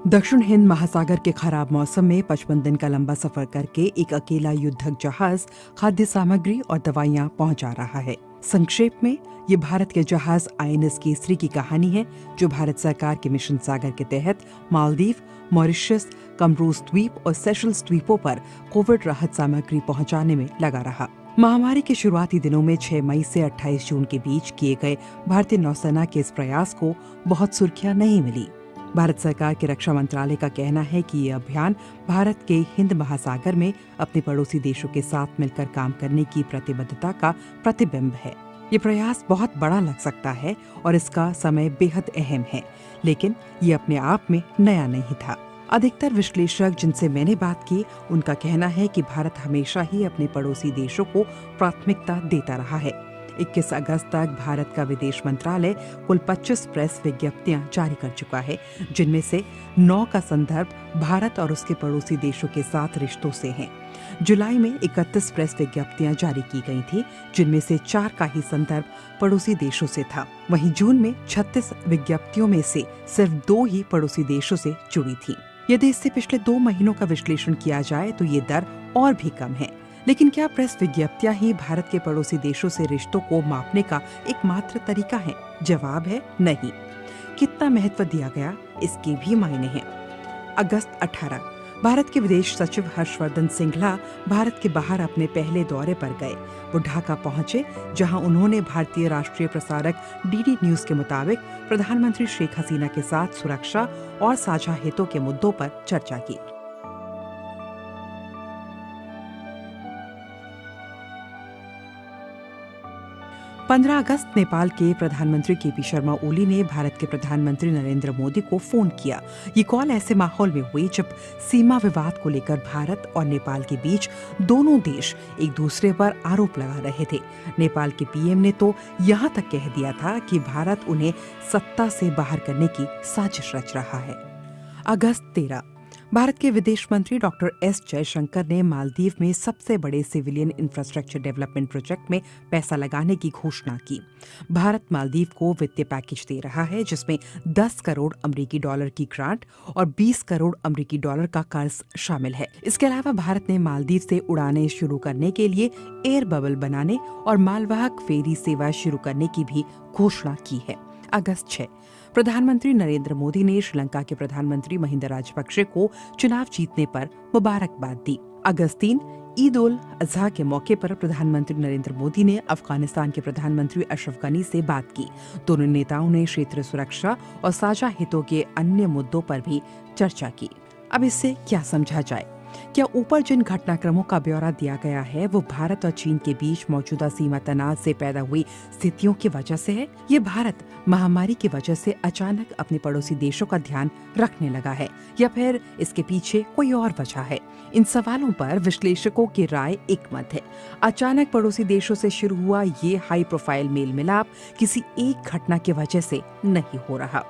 दक्षिण हिंद महासागर के खराब मौसम में 55 दिन का लंबा सफर करके एक अकेला युद्धक जहाज खाद्य सामग्री और दवाइयां पहुंचा रहा है। संक्षेप में, ये भारत के जहाज INS केसरी की कहानी है, जो भारत सरकार के मिशन सागर के तहत मालदीव, मॉरिशस, कमरूस द्वीप और सेशल्स द्वीपों पर कोविड राहत सामग्री पहुंचाने में लगा रहा। महामारी के शुरुआती दिनों में 6 मई से 28 जून के बीच किए गए भारतीय नौसेना के इस प्रयास को बहुत सुर्खियां नहीं मिली। भारत सरकार के रक्षा मंत्रालय का कहना है कि ये अभियान भारत के हिंद महासागर में अपने पड़ोसी देशों के साथ मिलकर काम करने की प्रतिबद्धता का प्रतिबिंब है। ये प्रयास बहुत बड़ा लग सकता है और इसका समय बेहद अहम है, लेकिन ये अपने आप में नया नहीं था। अधिकतर विश्लेषक जिनसे मैंने बात की, उनका कहना है कि भारत हमेशा ही अपने पड़ोसी देशों को प्राथमिकता देता रहा है। 21 अगस्त तक भारत का विदेश मंत्रालय कुल 25 प्रेस विज्ञप्तियां जारी कर चुका है, जिनमें से 9 का संदर्भ भारत और उसके पड़ोसी देशों के साथ रिश्तों से है। जुलाई में 31 प्रेस विज्ञप्तियां जारी की गई थी, जिनमें से 4 का ही संदर्भ पड़ोसी देशों से था। वहीं जून में 36 विज्ञप्तियों में से सिर्फ 2 ही पड़ोसी देशों से जुड़ी थी। यदि इससे पिछले 2 महीनों का विश्लेषण किया जाए तो ये दर और भी कम है। लेकिन क्या प्रेस विज्ञप्तियां ही भारत के पड़ोसी देशों से रिश्तों को मापने का एकमात्र तरीका है? जवाब है नहीं। कितना महत्व दिया गया, इसके भी मायने हैं। अगस्त 18, भारत के विदेश सचिव हर्षवर्धन सिंघला भारत के बाहर अपने पहले दौरे पर गए। वो ढाका पहुंचे, जहां उन्होंने भारतीय राष्ट्रीय प्रसारक DD न्यूज के मुताबिक प्रधानमंत्री शेख हसीना के साथ सुरक्षा और साझा हितों के मुद्दों पर चर्चा की। 15 अगस्त नेपाल के प्रधानमंत्री KP शर्मा ओली ने भारत के प्रधानमंत्री नरेंद्र मोदी को फोन किया। ये कॉल ऐसे माहौल में हुई जब सीमा विवाद को लेकर भारत और नेपाल के बीच दोनों देश एक दूसरे पर आरोप लगा रहे थे। नेपाल के PM ने तो यहाँ तक कह दिया था कि भारत उन्हें सत्ता से बाहर करने की साजिश रच रहा है। अगस्त 13, भारत के विदेश मंत्री डॉक्टर S जयशंकर ने मालदीव में सबसे बड़े सिविलियन इंफ्रास्ट्रक्चर डेवलपमेंट प्रोजेक्ट में पैसा लगाने की घोषणा की। भारत मालदीव को वित्तीय पैकेज दे रहा है, जिसमें 10 करोड़ अमेरिकी डॉलर की ग्रांट और 20 करोड़ अमेरिकी डॉलर का कर्ज शामिल है। इसके अलावा भारत ने मालदीव से उड़ानें शुरू करने के लिए एयर बबल बनाने और मालवाहक फेरी सेवा शुरू करने की भी घोषणा की है। अगस्त 6, प्रधानमंत्री नरेंद्र मोदी ने श्रीलंका के प्रधानमंत्री महिंदा राजपक्षे को चुनाव जीतने पर मुबारकबाद दी। अगस्त 3, ईद उल अजहा के मौके पर प्रधानमंत्री नरेंद्र मोदी ने अफगानिस्तान के प्रधानमंत्री अशरफ गनी से बात की। दोनों नेताओं ने क्षेत्रीय सुरक्षा और साझा हितों के अन्य मुद्दों पर भी चर्चा की। अब इससे क्या समझा जाए? क्या ऊपर जिन घटनाक्रमों का ब्यौरा दिया गया है वो भारत और चीन के बीच मौजूदा सीमा तनाव से पैदा हुई स्थितियों की वजह से है? ये भारत महामारी की वजह से अचानक अपने पड़ोसी देशों का ध्यान रखने लगा है, या फिर इसके पीछे कोई और वजह है? इन सवालों पर विश्लेषकों की राय एकमत है। अचानक पड़ोसी देशों से शुरू हुआ ये हाई प्रोफाइल मेल मिलाप किसी एक घटना की वजह से नहीं हो रहा।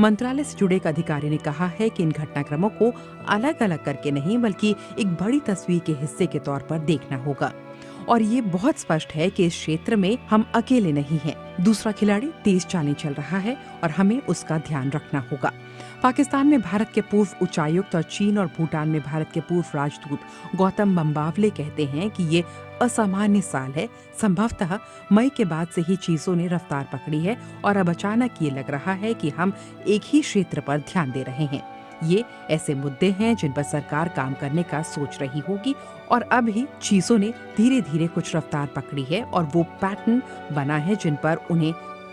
मंत्रालय से जुड़े एक अधिकारी ने कहा है कि इन घटनाक्रमों को अलग अलग करके नहीं, बल्कि एक बड़ी तस्वीर के हिस्से के तौर पर देखना होगा। और ये बहुत स्पष्ट है कि इस क्षेत्र में हम अकेले नहीं हैं। दूसरा खिलाड़ी तेज चालें चल रहा है और हमें उसका ध्यान रखना होगा। पाकिस्तान में भारत के पूर्व उच्चायुक्त और चीन और भूटान में भारत के पूर्व राजदूत गौतम बम्बावले कहते हैं कि ये असामान्य साल है। संभवतः मई के बाद से ही चीजों ने रफ्तार पकड़ी है और अब अचानक ये लग रहा है कि हम एक ही क्षेत्र पर ध्यान दे रहे हैं। ये ऐसे मुद्दे हैं जिन पर सरकार काम करने का सोच रही होगी और अब ही चीजों ने धीरे धीरे कुछ रफ्तार पकड़ी है और वो पैटर्न बना है जिन पर उन्हें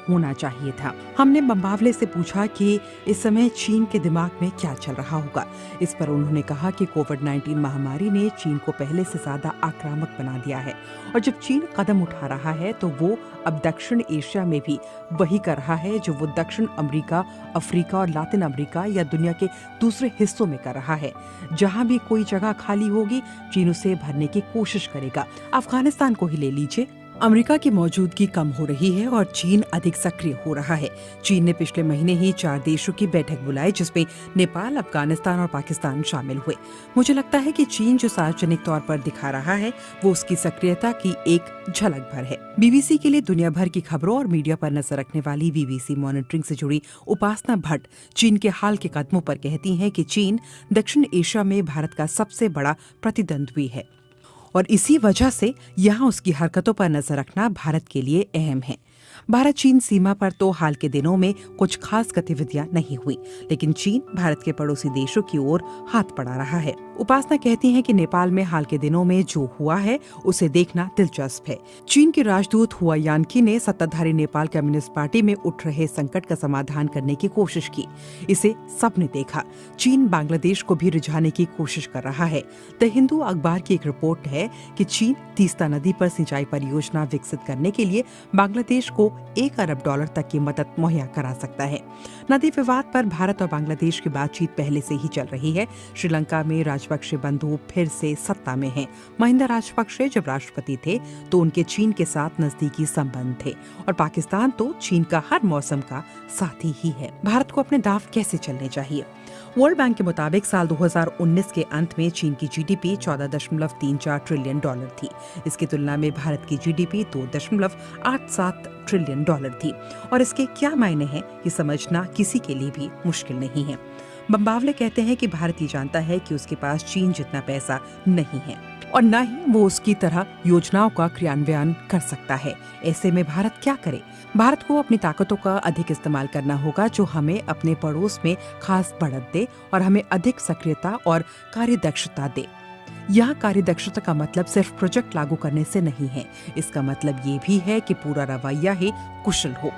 होना चाहिए था। हमने बम्बावले से पूछा कि इस समय चीन के दिमाग में क्या चल रहा होगा। इस पर उन्होंने कहा कि कोविड-19 महामारी ने चीन को पहले से ज्यादा आक्रामक बना दिया है और जब चीन कदम उठा रहा है तो वो अब दक्षिण एशिया में भी वही कर रहा है जो वो दक्षिण अमेरिका, अफ्रीका और लातिन अमेरिका या दुनिया के दूसरे हिस्सों में कर रहा है। जहां भी कोई जगह खाली होगी, चीन उसे भरने की कोशिश करेगा। अफगानिस्तान को ही ले लीजिए। अमेरिका की मौजूदगी कम हो रही है और चीन अधिक सक्रिय हो रहा है। चीन ने पिछले महीने ही 4 देशों की बैठक बुलाई, जिसमें नेपाल, अफगानिस्तान और पाकिस्तान शामिल हुए। मुझे लगता है कि चीन जो सार्वजनिक तौर पर दिखा रहा है वो उसकी सक्रियता की एक झलक भर है। बीबीसी के लिए दुनिया भर की खबरों और मीडिया पर नजर रखने वाली बीबीसी मॉनिटरिंग से जुड़ी उपासना भट्ट चीन के हाल के कदमों पर कहती हैं कि चीन दक्षिण एशिया में भारत का सबसे बड़ा प्रतिद्वंद्वी है और इसी वजह से यहाँ उसकी हरकतों पर नजर रखना भारत के लिए अहम है। भारत चीन सीमा पर तो हाल के दिनों में कुछ खास गतिविधियां नहीं हुई, लेकिन चीन भारत के पड़ोसी देशों की ओर हाथ बढ़ा रहा है। उपासना कहती हैं कि नेपाल में हाल के दिनों में जो हुआ है उसे देखना दिलचस्प है। चीन के राजदूत हुआ यानकी ने सत्ताधारी नेपाल कम्युनिस्ट पार्टी में उठ रहे संकट का समाधान करने की कोशिश की। इसे सबने देखा। चीन बांग्लादेश को भी रिझाने की कोशिश कर रहा है। द हिंदू अखबार की एक रिपोर्ट है कि चीन तीस्ता नदी पर सिंचाई परियोजना विकसित करने के लिए बांग्लादेश को $1 अरब तक की मदद मुहैया करा सकता है। नदी विवाद पर भारत और बांग्लादेश की बातचीत पहले से ही चल रही है। श्रीलंका में राजपक्षे बंधु फिर से सत्ता में हैं। महिंदा राजपक्षे जब राष्ट्रपति थे तो उनके चीन के साथ नजदीकी संबंध थे और पाकिस्तान तो चीन का हर मौसम का साथी ही है। भारत को अपने दांव कैसे चलने चाहिए? वर्ल्ड बैंक के मुताबिक साल 2019 के अंत में चीन की जीडीपी $14.34 ट्रिलियन थी। इसकी तुलना में भारत की जीडीपी $2.87 ट्रिलियन थी और इसके क्या मायने हैं ये समझना किसी के लिए भी मुश्किल नहीं है। बम्बावले कहते हैं कि भारत ये जानता है कि उसके पास चीन जितना पैसा नहीं है और न ही वो उसकी तरह योजनाओं का क्रियान्वयन कर सकता है। ऐसे में भारत क्या करे? भारत को अपनी ताकतों का अधिक इस्तेमाल करना होगा जो हमें अपने पड़ोस में खास बढ़त दे और हमें अधिक सक्रियता और कार्यदक्षता दे। यहाँ कार्यदक्षता का मतलब सिर्फ प्रोजेक्ट लागू करने से नहीं है। इसका मतलब ये भी है कि पूरा रवैया ही कुशल हो।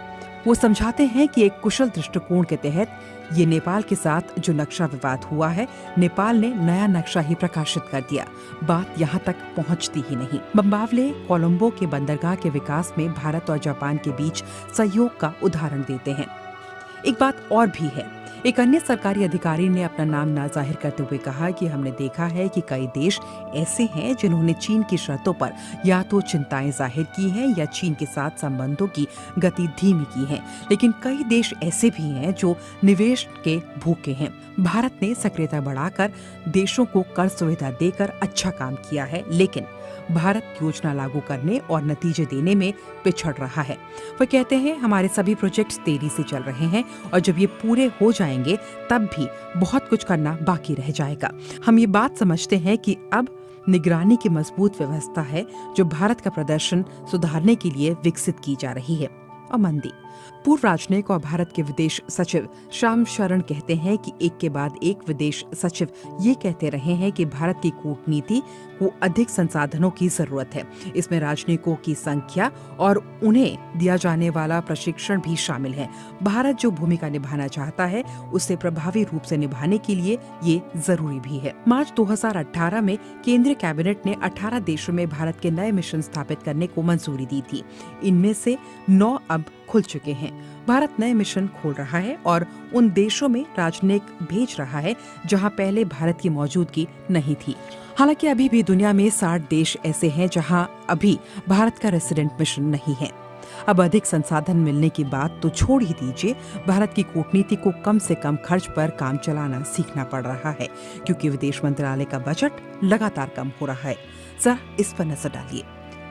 वो समझाते हैं कि एक कुशल दृष्टिकोण के तहत ये नेपाल के साथ जो नक्शा विवाद हुआ है, नेपाल ने नया नक्शा ही प्रकाशित कर दिया। बात यहाँ तक पहुँचती ही नहीं। बम्बावले कोलंबो के बंदरगाह के विकास में भारत और जापान के बीच सहयोग का उदाहरण देते हैं। एक बात और भी है। एक अन्य सरकारी अधिकारी ने अपना नाम ना जाहिर करते हुए कहा कि हमने देखा है कि कई देश ऐसे हैं जिन्होंने चीन की शर्तों पर या तो चिंताएं जाहिर की हैं या चीन के साथ संबंधों की गति धीमी की है, लेकिन कई देश ऐसे भी हैं जो निवेश के भूखे हैं। भारत ने सक्रियता बढ़ाकर देशों को कर सुविधा देकर अच्छा काम किया है, लेकिन भारत योजना लागू करने और नतीजे देने में पिछड़ रहा है। वो कहते हैं हमारे सभी प्रोजेक्ट्स तेजी से चल रहे हैं और जब ये पूरे हो जाएंगे तब भी बहुत कुछ करना बाकी रह जाएगा। हम ये बात समझते हैं कि अब निगरानी की मजबूत व्यवस्था है जो भारत का प्रदर्शन सुधारने के लिए विकसित की जा रही है। अमंदी पूर्व राजनयिक और भारत के विदेश सचिव श्याम शरण कहते हैं कि एक के बाद एक विदेश सचिव ये कहते रहे हैं कि भारत की कूटनीति को अधिक संसाधनों की जरूरत है। इसमें राजनयिकों की संख्या और उन्हें दिया जाने वाला प्रशिक्षण भी शामिल है। भारत जो भूमिका निभाना चाहता है उसे प्रभावी रूप से निभाने के लिए ये जरूरी भी है। मार्च 2018 में केंद्रीय कैबिनेट ने 18 देशों में भारत के नए मिशन स्थापित करने को मंजूरी दी थी। इनमें से 9 अब खुल चुके हैं। भारत नए मिशन खोल रहा है और उन देशों में राजनयिक भेज रहा है जहां पहले भारत की मौजूदगी नहीं थी। हालांकि अभी भी दुनिया में 60 देश ऐसे हैं जहां अभी भारत का रेसिडेंट मिशन नहीं है। अब अधिक संसाधन मिलने की बात तो छोड़ ही दीजिए, भारत की कूटनीति को कम से कम खर्च पर काम चलाना सीखना पड़ रहा है क्योंकि विदेश मंत्रालय का बजट लगातार कम हो रहा है। जरा इस पर नजर डालिए।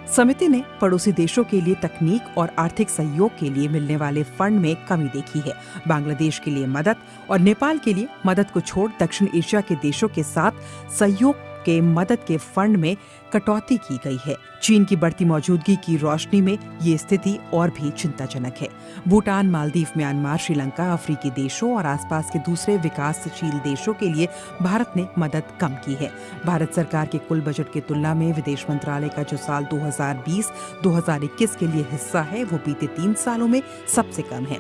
समिति ने पड़ोसी देशों के लिए तकनीक और आर्थिक सहयोग के लिए मिलने वाले फंड में कमी देखी है। बांग्लादेश के लिए मदद और नेपाल के लिए मदद को छोड़ दक्षिण एशिया के देशों के साथ सहयोग के मदद के फंड में कटौती की गई है। चीन की बढ़ती मौजूदगी की रोशनी में ये स्थिति और भी चिंताजनक है। भूटान, मालदीव, म्यांमार, श्रीलंका, अफ्रीकी देशों और आसपास के दूसरे विकासशील देशों के लिए भारत ने मदद कम की है। भारत सरकार के कुल बजट की तुलना में विदेश मंत्रालय का जो साल 2020-2021 के लिए हिस्सा है वो बीते 3 सालों में सबसे कम है।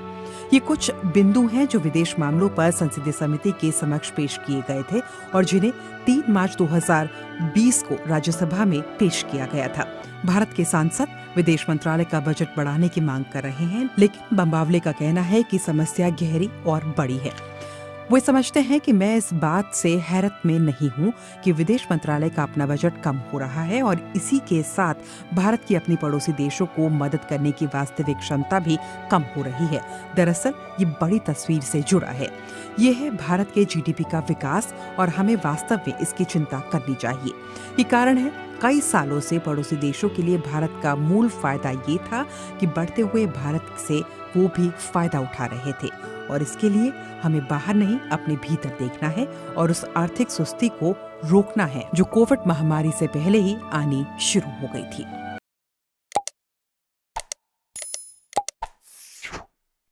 ये कुछ बिंदु हैं जो विदेश मामलों पर संसदीय समिति के समक्ष पेश किए गए थे और जिन्हें 3 मार्च 2020 को राज्यसभा में पेश किया गया था। भारत के सांसद विदेश मंत्रालय का बजट बढ़ाने की मांग कर रहे हैं, लेकिन बम्बावले का कहना है कि समस्या गहरी और बड़ी है। वो समझते हैं कि मैं इस बात से हैरत में नहीं हूँ कि विदेश मंत्रालय का अपना बजट कम हो रहा है और इसी के साथ भारत की अपनी पड़ोसी देशों को मदद करने की वास्तविक क्षमता भी कम हो रही है। दरअसल ये बड़ी तस्वीर से जुड़ा है। ये है भारत के जीडीपी का विकास और हमें वास्तव में इसकी चिंता करनी चाहिए। ये कारण है कई सालों से पड़ोसी देशों के लिए भारत का मूल फायदा ये था कि बढ़ते हुए भारत से वो भी फायदा उठा रहे थे और इसके लिए हमें बाहर नहीं अपने भीतर देखना है और उस आर्थिक सुस्ती को रोकना है जो कोविड महामारी से पहले ही आनी शुरू हो गई थी।